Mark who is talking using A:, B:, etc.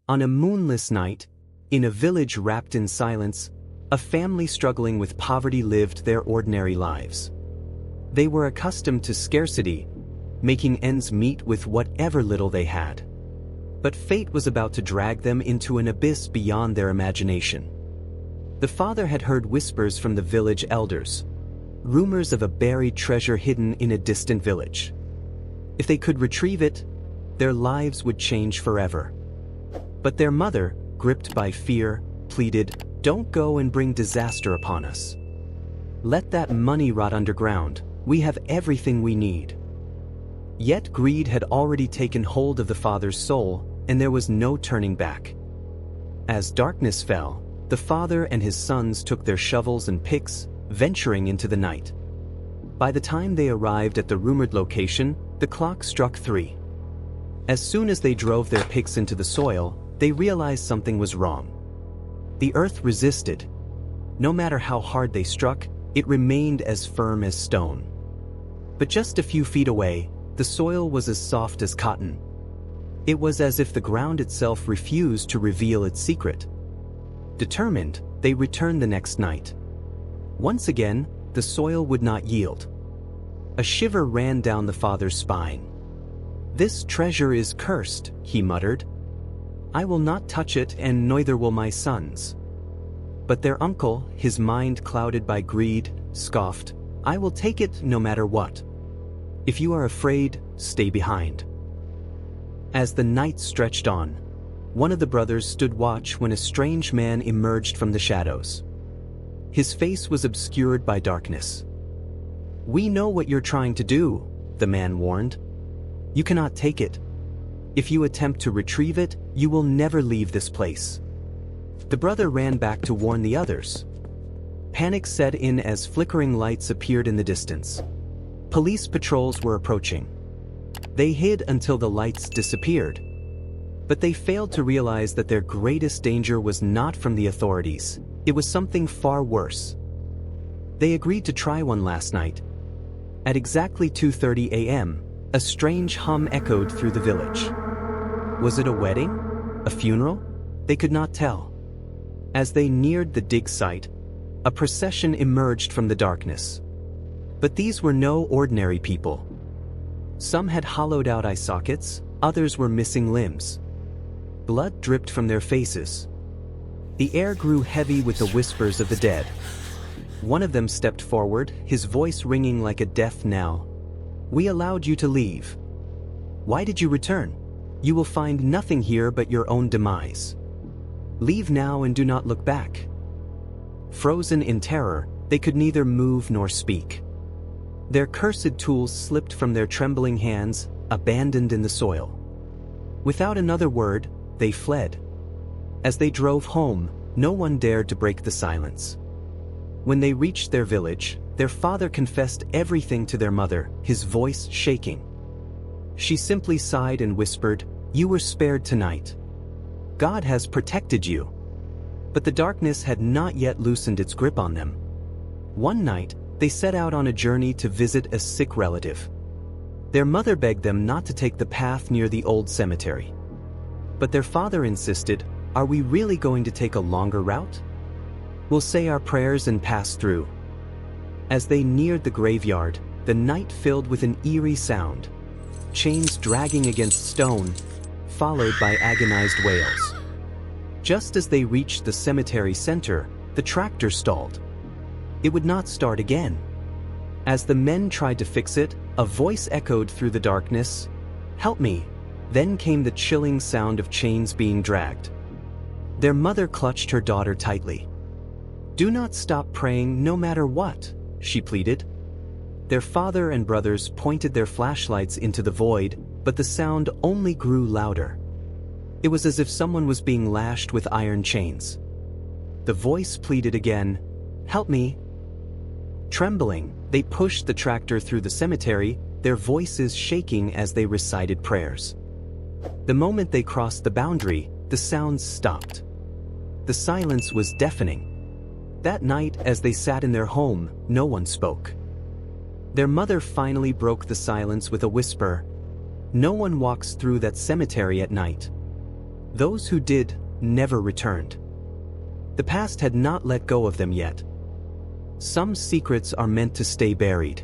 A: On a moonless night, in a village wrapped in silence, a family struggling with poverty lived their ordinary lives. They were accustomed to scarcity, making ends meet with whatever little they had. But fate was about to drag them into an abyss beyond their imagination. The father had heard whispers from the village elders, rumors of a buried treasure hidden in a distant village. If they could retrieve it, their lives would change forever. But their mother, gripped by fear, pleaded, "Don't go and bring disaster upon us. Let that money rot underground. We have everything we need." Yet greed had already taken hold of the father's soul, and there was no turning back. As darkness fell, the father and his sons took their shovels and picks, venturing into the night. By the time they arrived at the rumored location, the clock struck 3. As soon as they drove their picks into the soil, they realized something was wrong. The earth resisted. No matter how hard they struck, it remained as firm as stone. But just a few feet away, the soil was as soft as cotton. It was as if the ground itself refused to reveal its secret. Determined, they returned the next night. Once again, the soil would not yield. A shiver ran down the father's spine. "This treasure is cursed," he muttered. "I will not touch it, and neither will my sons." But their uncle, his mind clouded by greed, scoffed, "I will take it no matter what. If you are afraid, stay behind." As the night stretched on, one of the brothers stood watch when a strange man emerged from the shadows. His face was obscured by darkness. "We know what you're trying to do," the man warned. "You cannot take it. If you attempt to retrieve it, you will never leave this place." The brother ran back to warn the others. Panic set in as flickering lights appeared in the distance. Police patrols were approaching. They hid until the lights disappeared. But they failed to realize that their greatest danger was not from the authorities. It was something far worse. They agreed to try one last night. At exactly 2:30 a.m., a strange hum echoed through the village. Was it a wedding? A funeral? They could not tell. As they neared the dig site, a procession emerged from the darkness. But these were no ordinary people. Some had hollowed out eye sockets, others were missing limbs. Blood dripped from their faces. The air grew heavy with the whispers of the dead. One of them stepped forward, his voice ringing like a death knell. "We allowed you to leave. Why did you return? You will find nothing here but your own demise. Leave now and do not look back." Frozen in terror, they could neither move nor speak. Their cursed tools slipped from their trembling hands, abandoned in the soil. Without another word, they fled. As they drove home, no one dared to break the silence. When they reached their village, their father confessed everything to their mother, his voice shaking. She simply sighed and whispered, "You were spared tonight. God has protected you." But the darkness had not yet loosened its grip on them. One night, they set out on a journey to visit a sick relative. Their mother begged them not to take the path near the old cemetery. But their father insisted, "Are we really going to take a longer route? We'll say our prayers and pass through." As they neared the graveyard, the night filled with an eerie sound. Chains dragging against stone, followed by agonized wails. Just as they reached the cemetery center, the tractor stalled. It would not start again. As the men tried to fix it, a voice echoed through the darkness, "Help me." Then came the chilling sound of chains being dragged. Their mother clutched her daughter tightly. "Do not stop praying no matter what," she pleaded. Their father and brothers pointed their flashlights into the void, but the sound only grew louder. It was as if someone was being lashed with iron chains. The voice pleaded again, "Help me." Trembling, they pushed the tractor through the cemetery, their voices shaking as they recited prayers. The moment they crossed the boundary, the sounds stopped. The silence was deafening. That night, as they sat in their home, no one spoke. Their mother finally broke the silence with a whisper, "No one walks through that cemetery at night." Those who did never returned. The past had not let go of them yet. Some secrets are meant to stay buried.